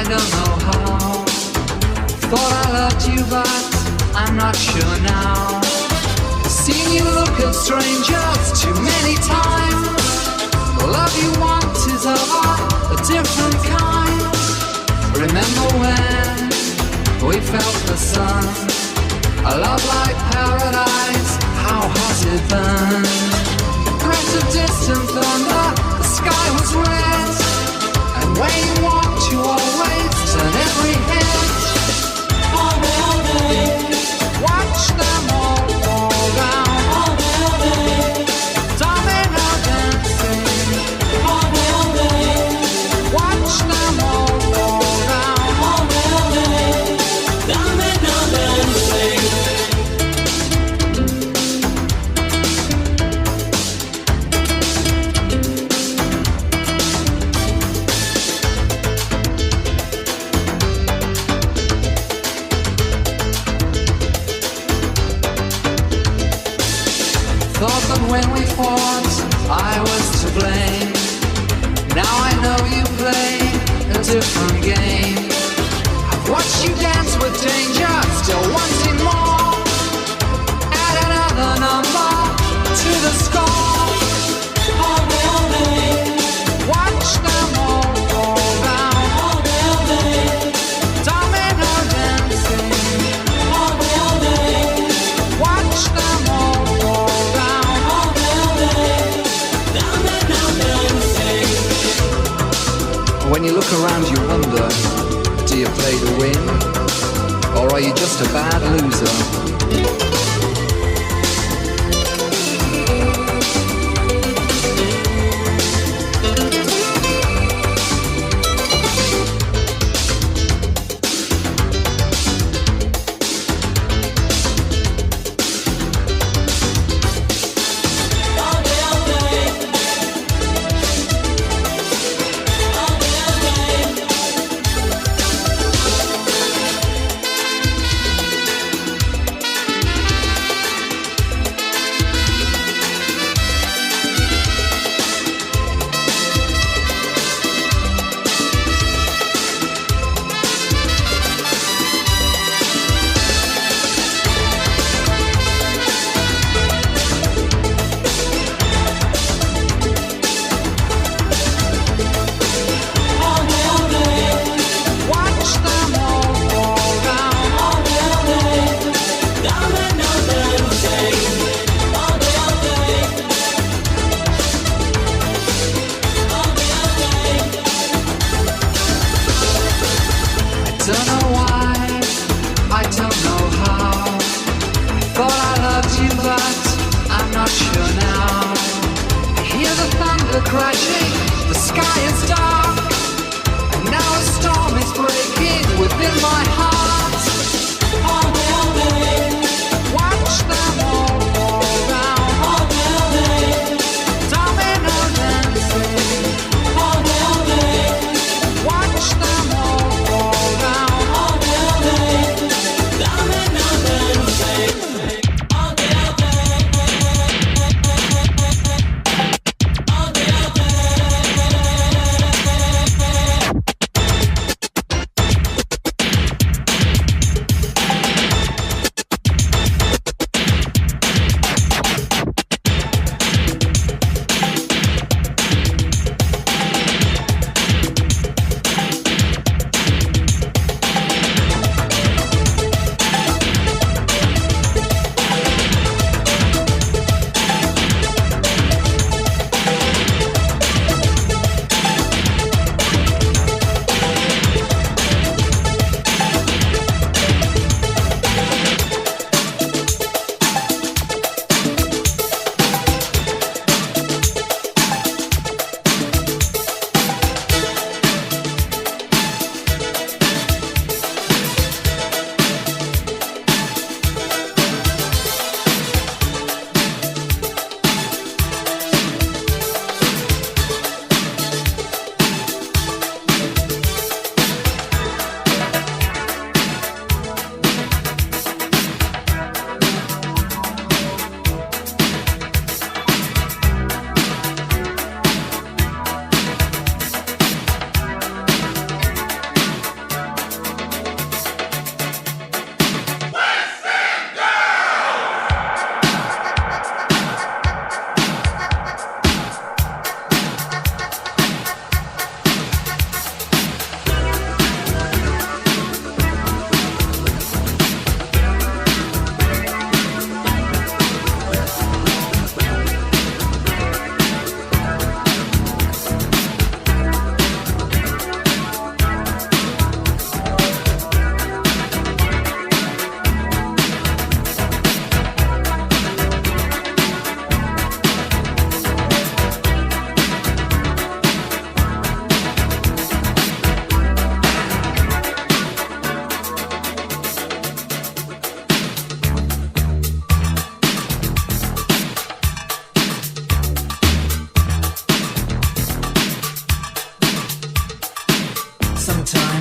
don't know how. Thought I loved you, but I'm not sure now. Seen you look at strangers too many times. The love you want is of a different kind. Remember when we felt the sun? A love like paradise, how hot it burned. A breath of distant thunder, the sky was red. And when you walked, you always turn every head. All day, watch them all fall down. All day, domino dancing. All day, watch them all fall down. All day, domino dancing. Thought that when we fought, I was to blame. Now I know you play a different game. I've watched you dance with danger, still wanting more. Add another number to the score. All day, watch them all fall down. All day, domino dancing. All day, watch them all fall down. All day, domino dancing. When you look around, you wonder, do you play to win, or are you just a bad loser?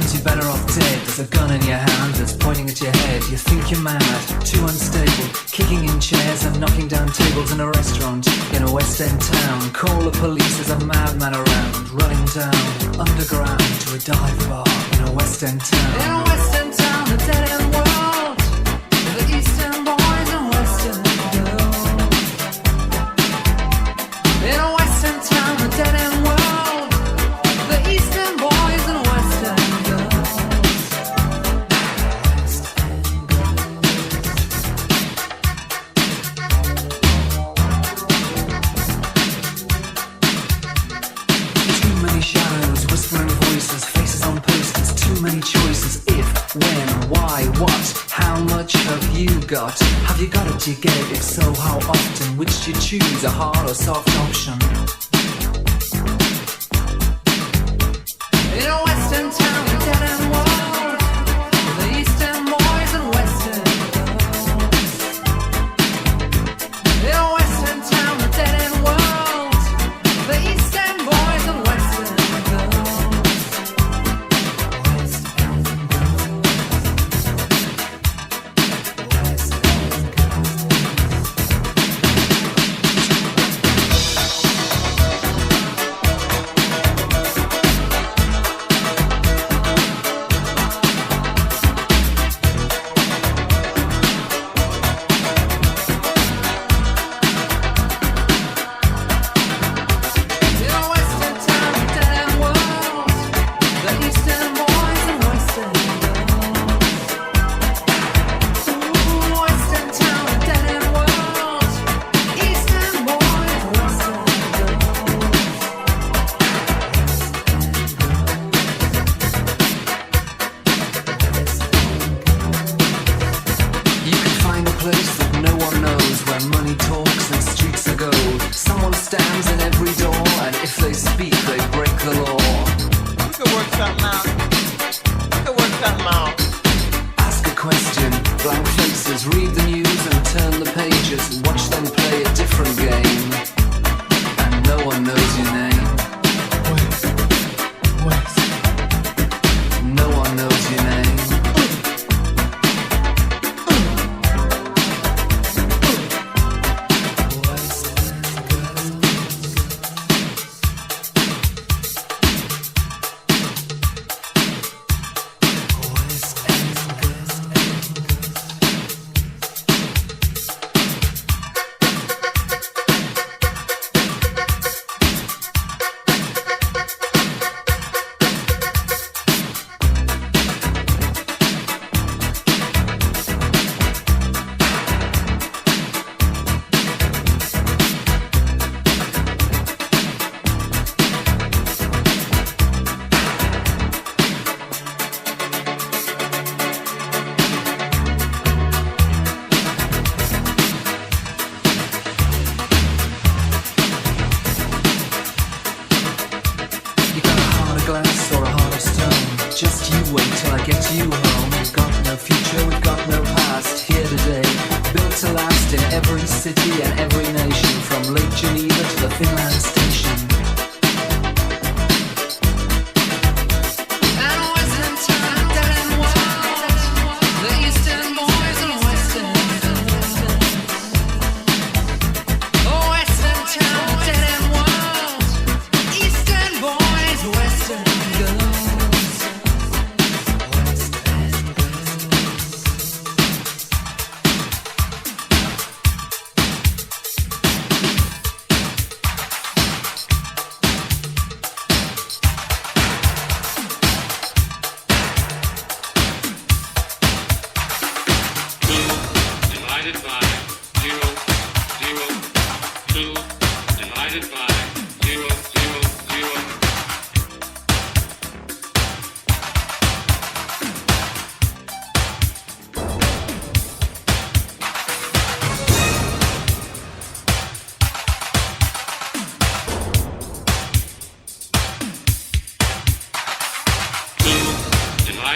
Sometimes you're better off dead. There's a gun in your hand that's pointing at your head. You think you're mad, too unstable, kicking in chairs and knocking down tables in a restaurant in a West End town. Call the police, there's a madman around, running down underground to a dive bar in a West End town. In a West End town, a dead end world, the Eastern boys and Western girls. In a West End town, a dead end world, the Eastern boys and Western girls. Too many shadows, whispering voices, faces on posters, too many choices. If, when, why, what, how much have you got? Have you got it, do you get it? If so, how often? Which do you choose, a hard or soft option? In a Western town, a dead end world, the Eastern boys and Western girls. In a Western town, a dead end world, the Eastern boys and Western girls.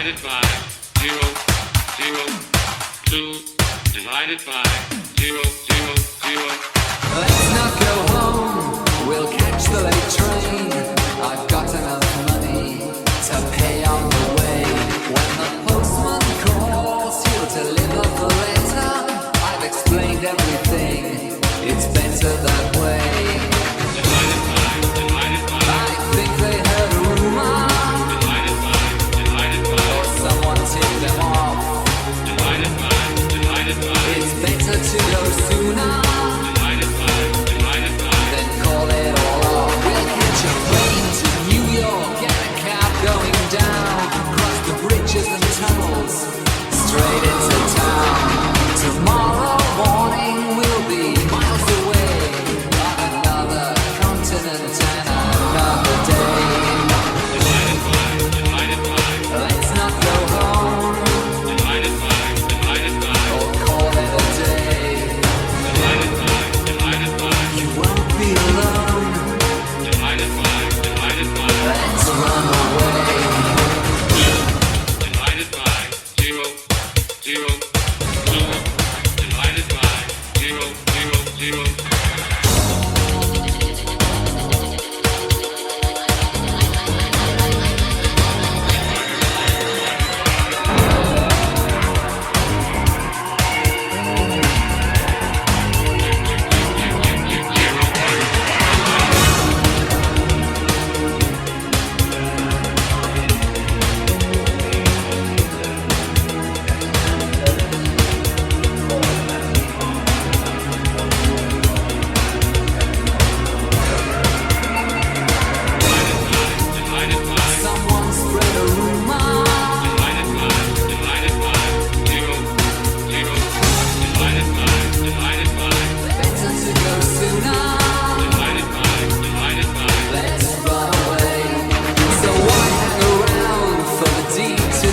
divided by 0, 0, 2 divided by 0, 0, 0. Let's not go home, we'll catch the late train. I've got enough money to pay on the way.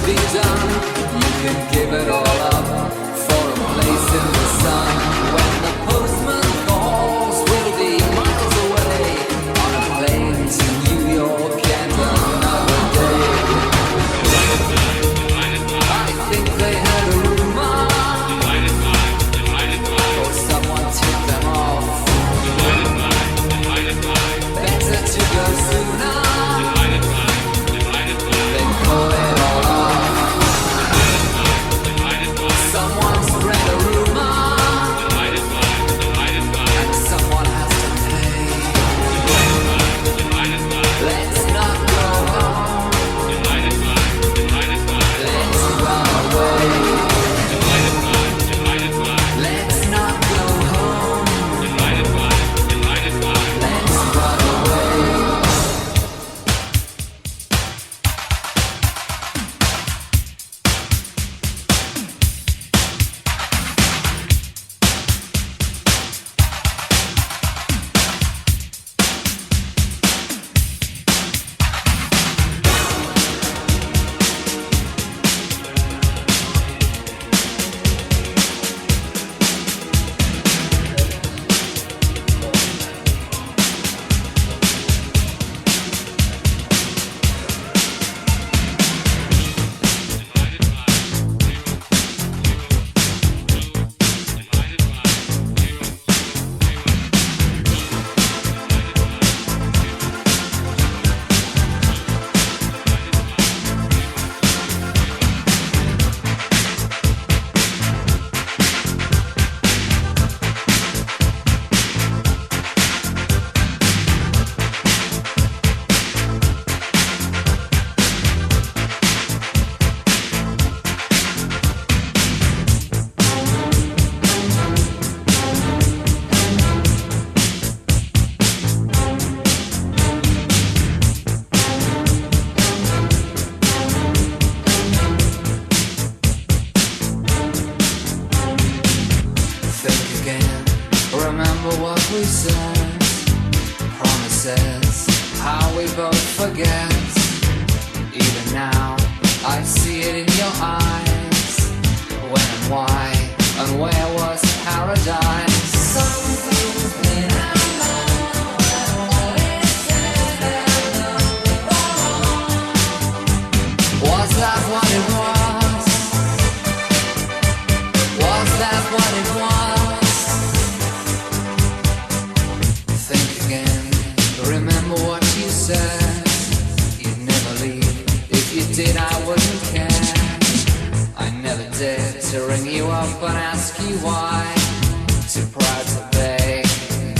be done. You can give it all up for a place in the sun. When the postman calls, we'll be miles away on a plane to New York and another day. I think they had a rumor, or someone took them off. Better to go sooner than call it all off. Someone spread a rumor, and someone has to pay. Let's not go home. Let's run away. Let's not go home. Let's run away. Think again, remember what we said. Promises, how we both forget. Even now, I see it in your eyes. When and why, and where was paradise? Something's been was that what it was? Was that what it was? Think again, remember what you said. You'd never leave, if you did I wouldn't care. I never dared to ring you up and ask you why. Too proud to beg,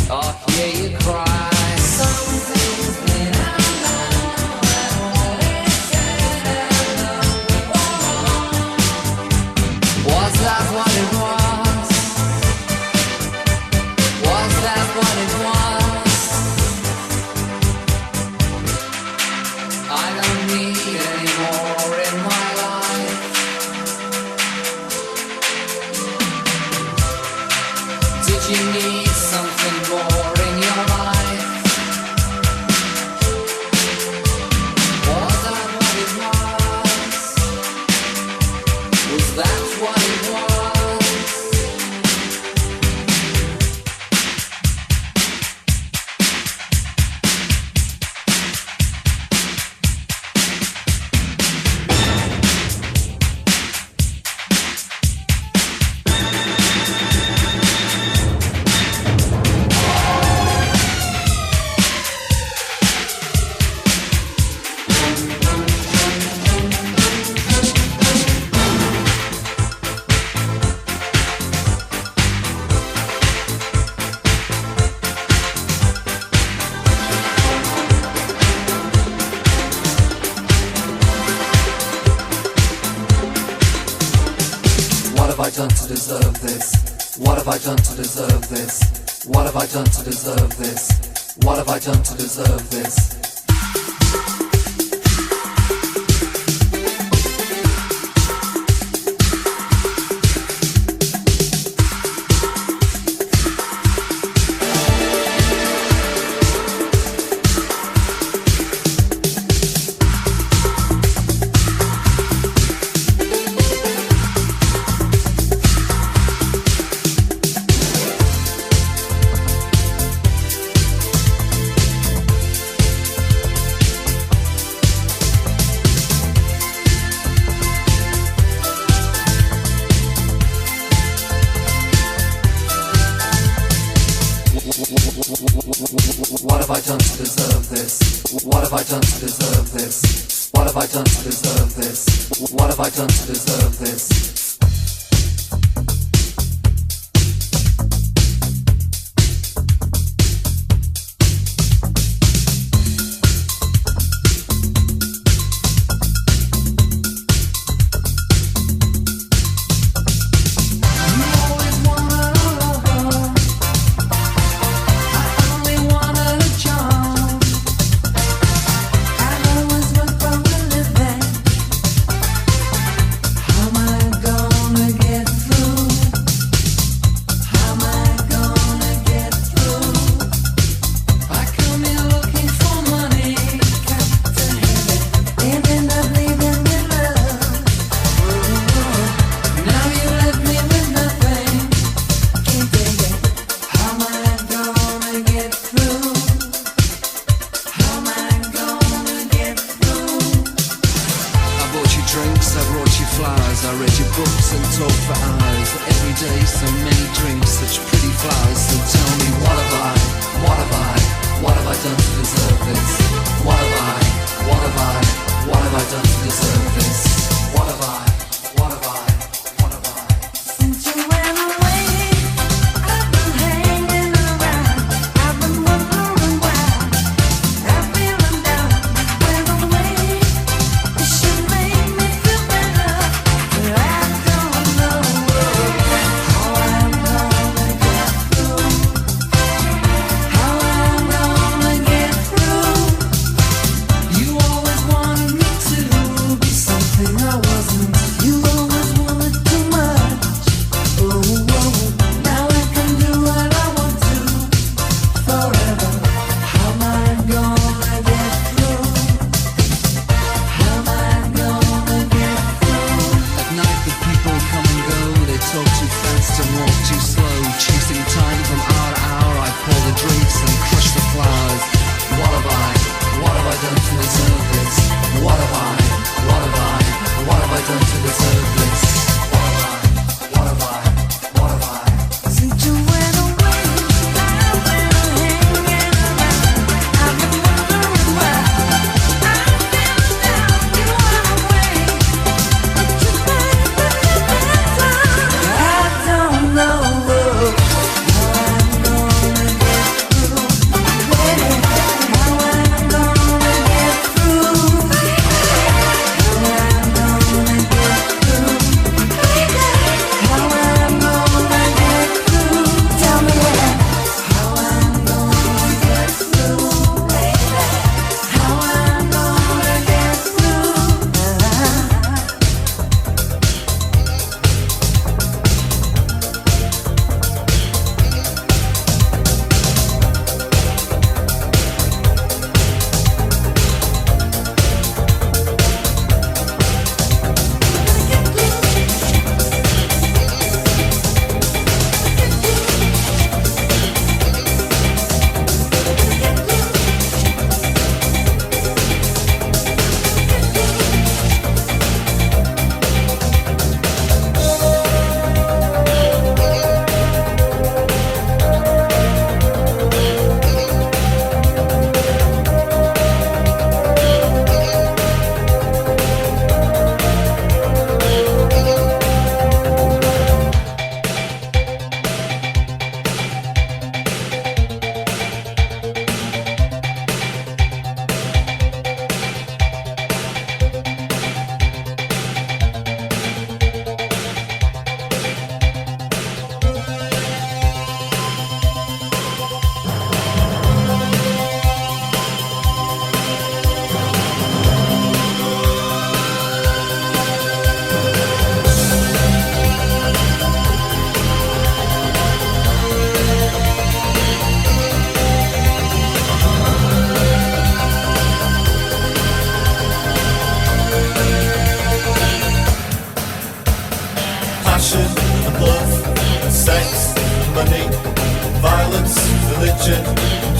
or hear you cry. Something's been was that what it was? Was that what it was? I don't need any more in my life. Did you need something more in your life? Was that what it was? Was that what it was? What have I done to deserve this? What have I done to deserve this? What have I done to deserve this? What have I done to deserve this? done to deserve this? What have I done to deserve this? What have I done to deserve this? What have I done to deserve this?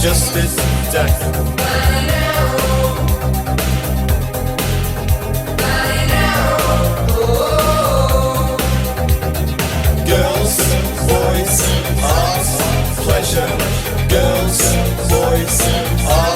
justice, death. Girls, boys, art, pleasure. Girls, boys, art.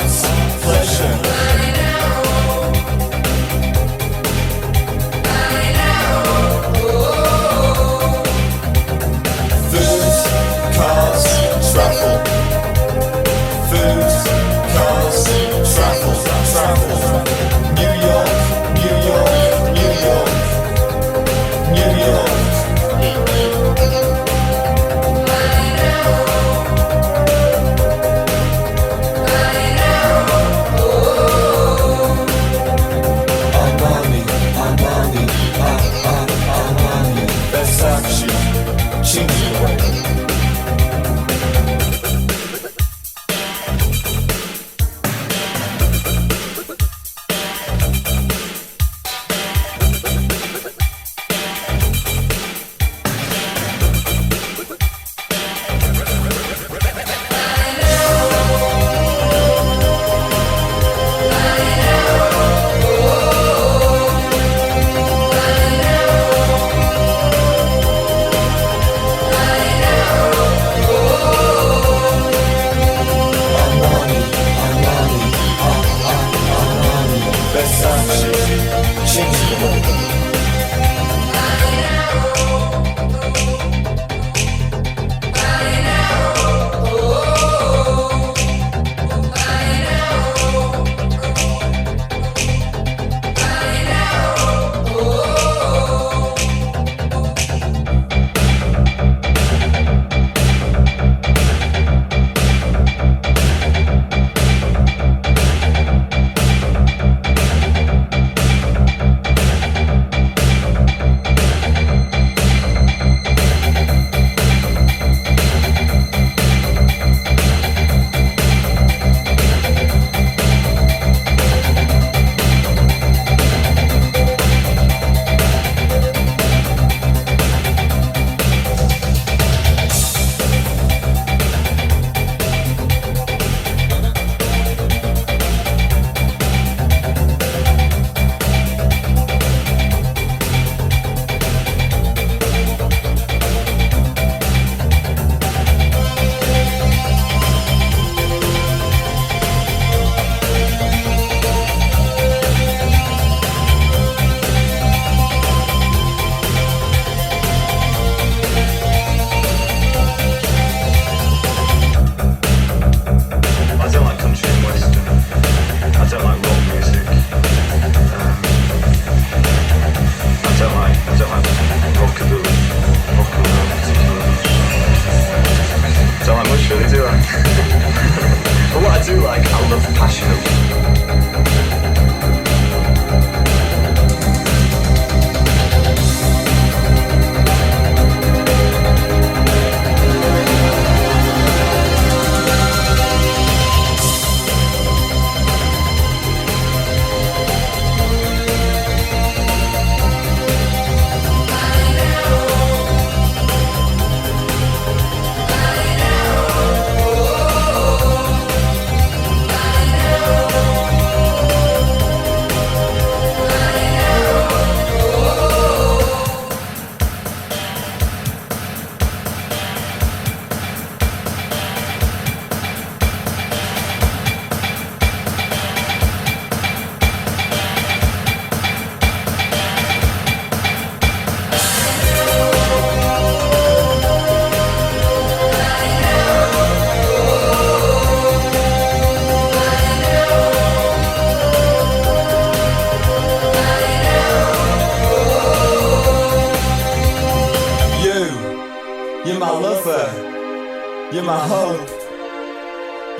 lover. You're my hope.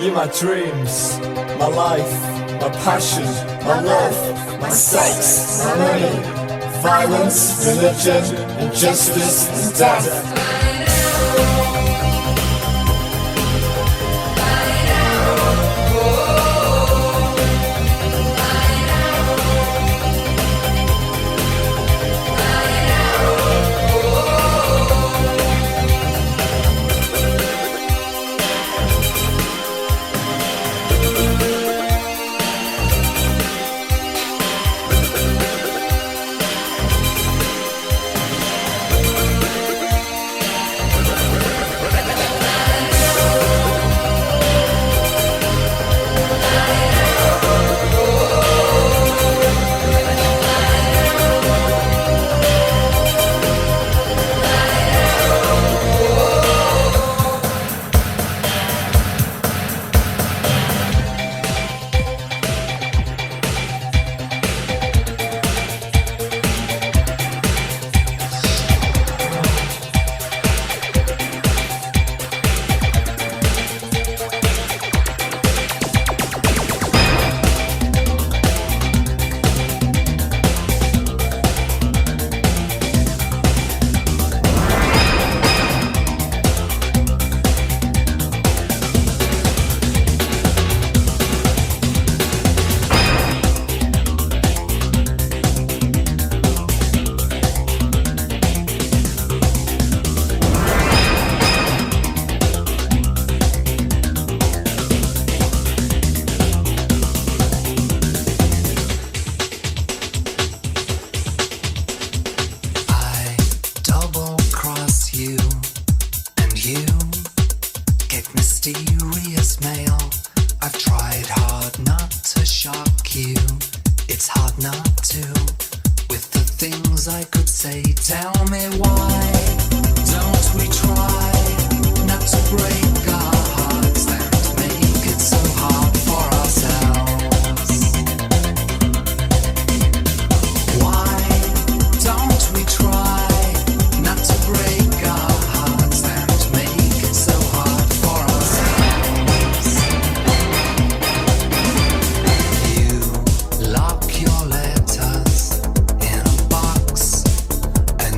You're my dreams, my life, my passion, my love, my sex, my money, violence, religion, injustice, and death.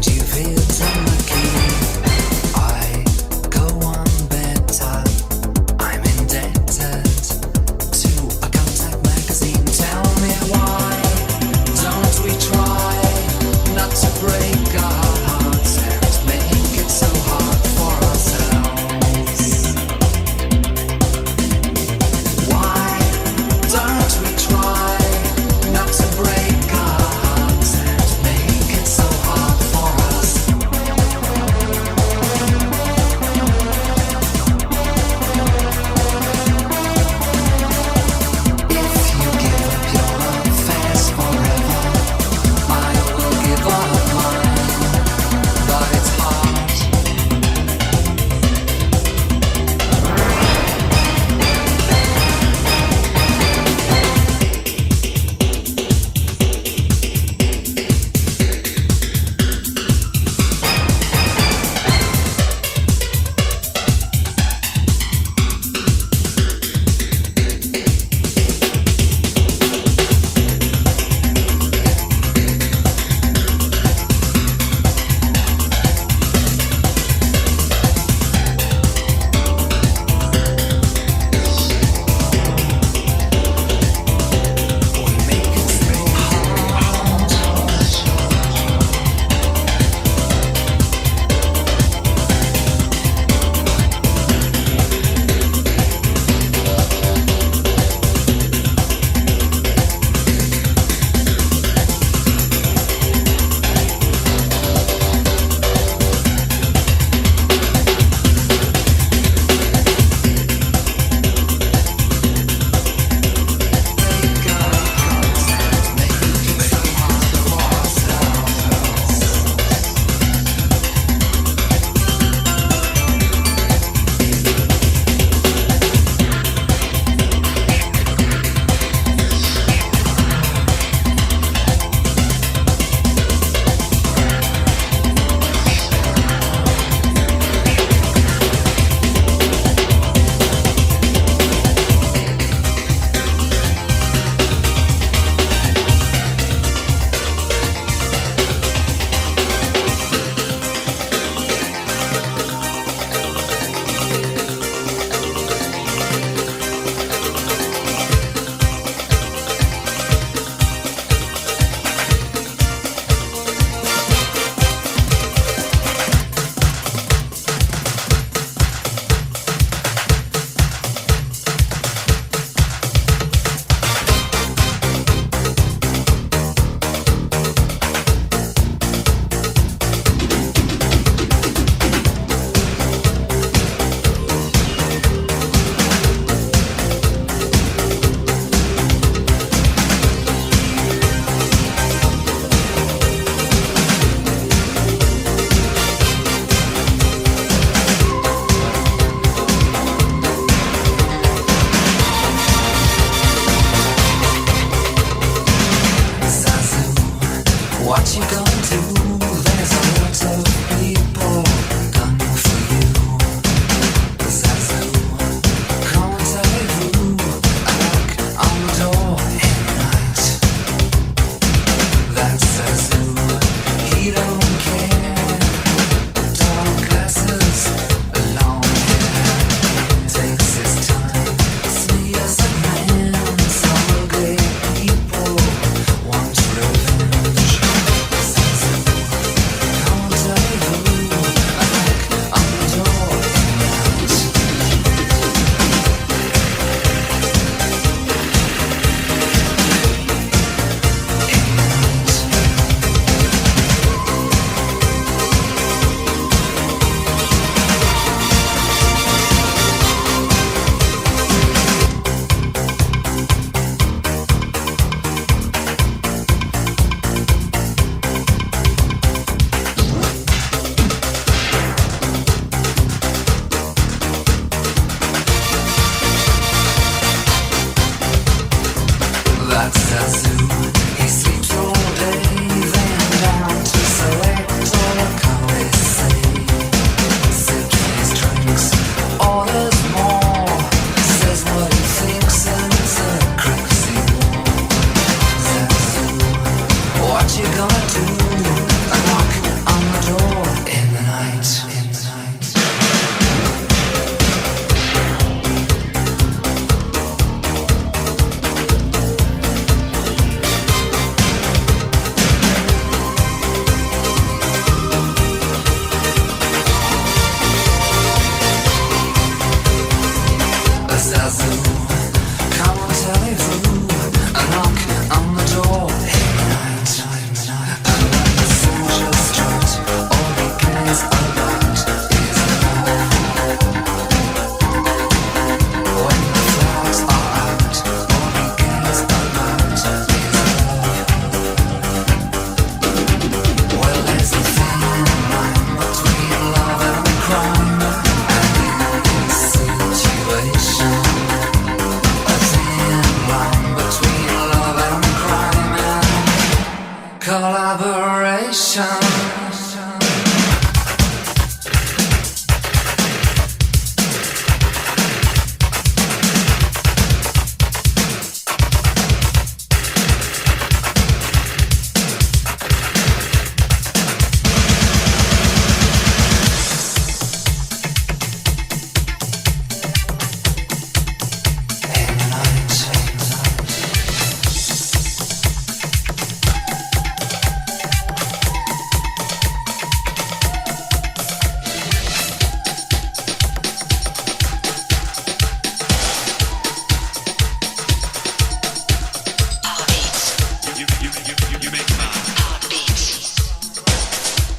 You've hidden the key. I go on better.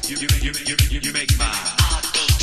You make my heartbeat.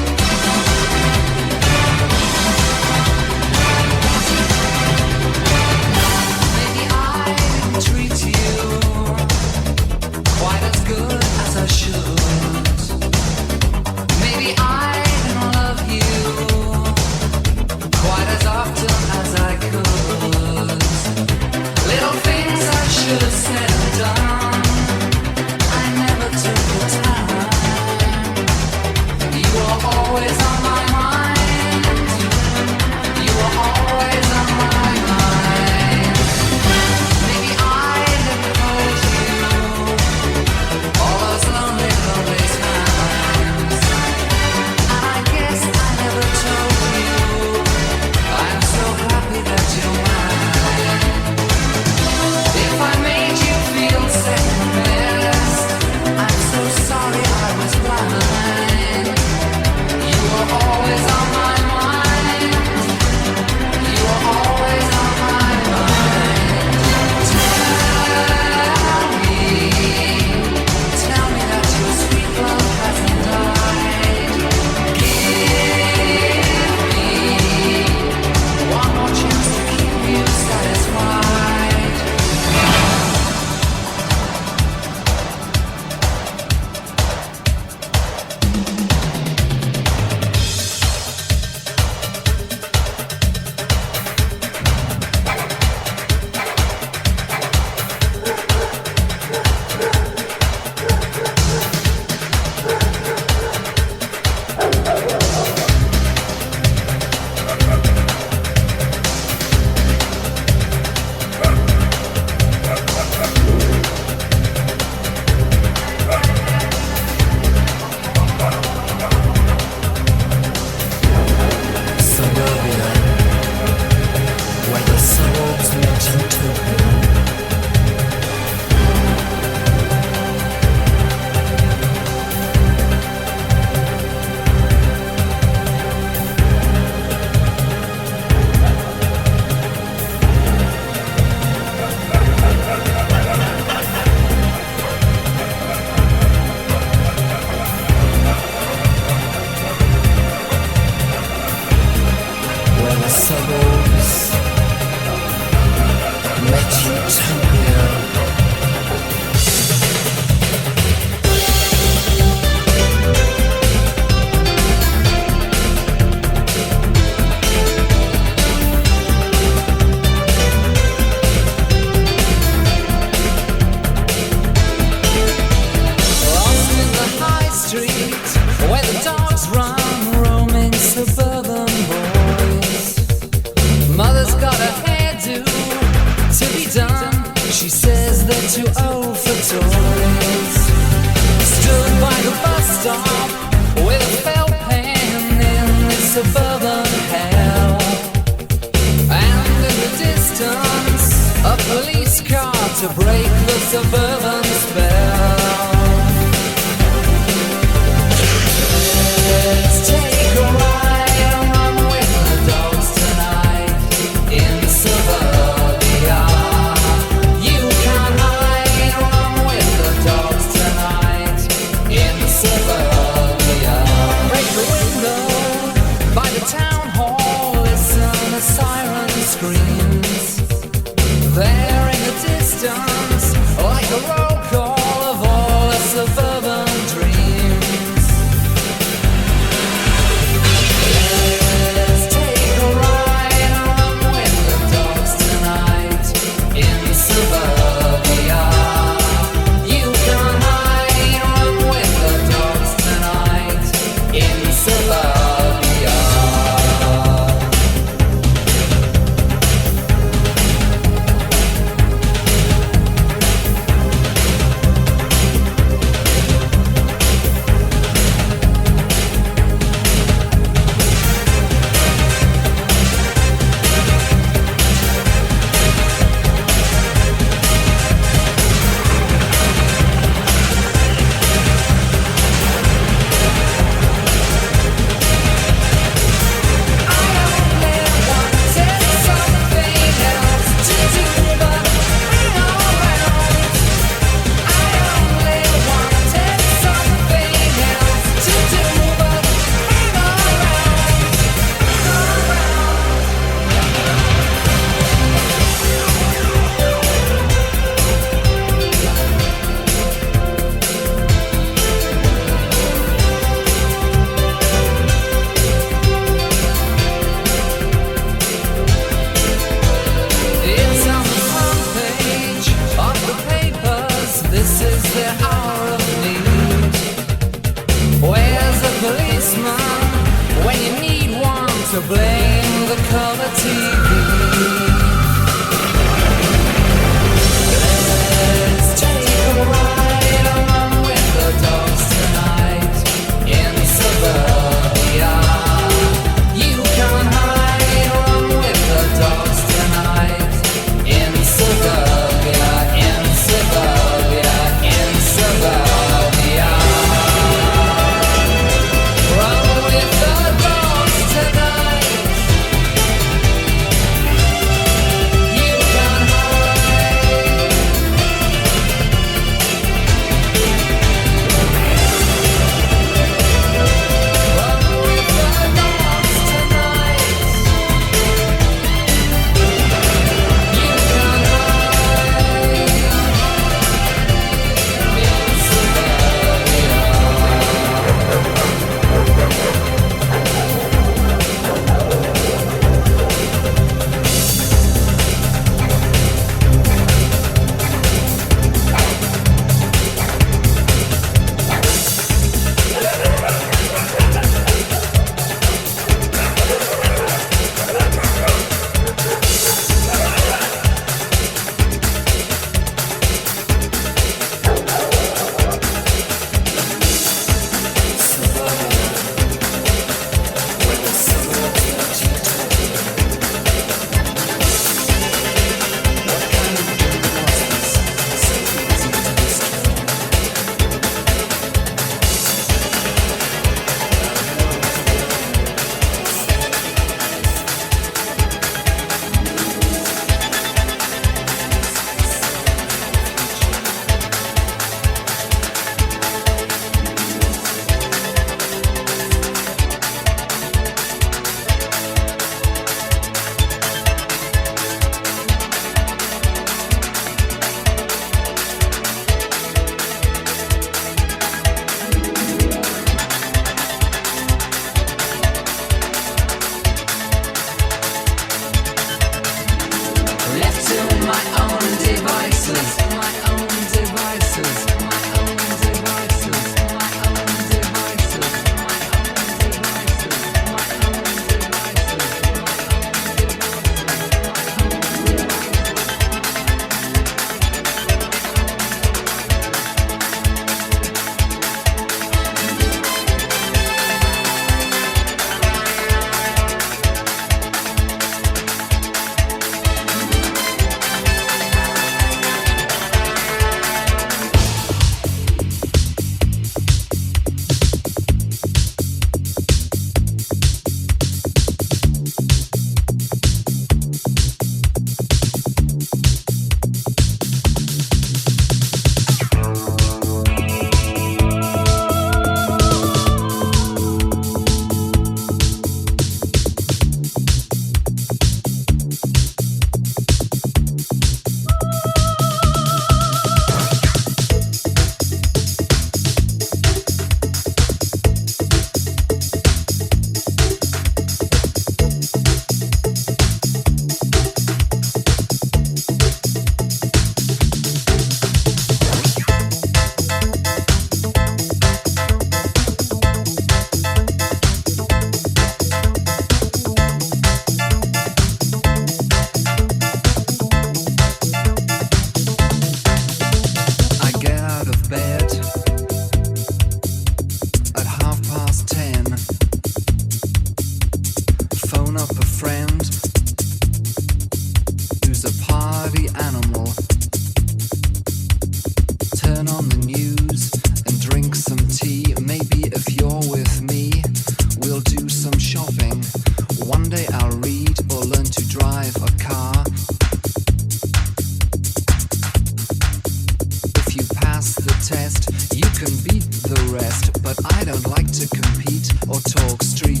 rest, but I don't like to compete or talk street.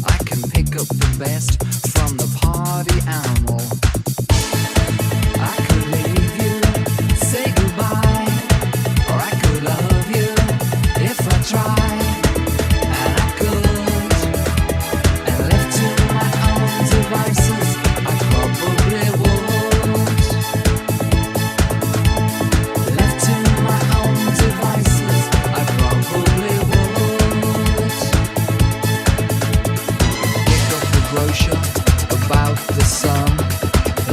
I can pick up the best from the party animal. I could leave you, say goodbye, or I could love you if I tried. And I could, and left to my own devices, I probably would. Left to my own devices, I probably would. Pick up the brochure about the sun.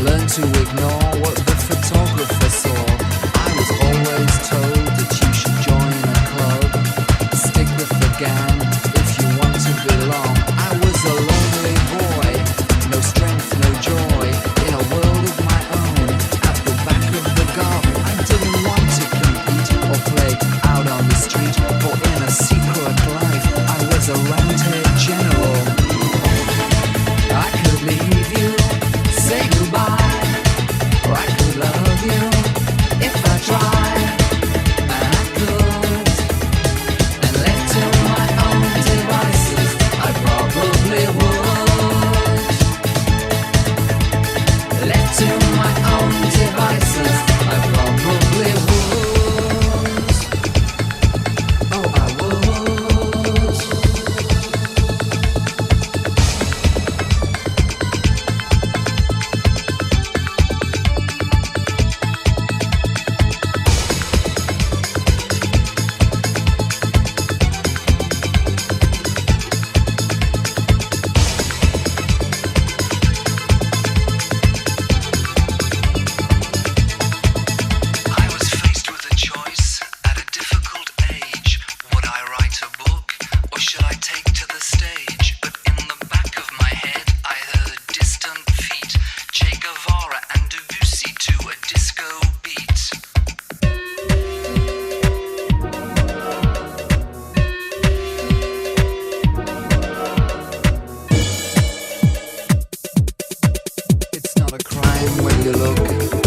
Learn to ignore what the photographer saw. I was always told that you should join a club. Stick with the gang if you want to belong. I was a lonely boy, no strength, no joy, in a world of my own, at the back of the garden. I didn't want to compete or play out on the street, or in a secret life. I was a round-haired general. I could leave you, say goodbye, or I could love you if I tried. And I could, and left to my own devices, I probably would. Left to my own devices, I probably would. Oh, I would. I was faced with a choice at a difficult age. Would I write a book or should I take to the stage? But in the back of my head I heard distant feet, Che Guevara and Debussy to a disco beat. It's not a crime when you look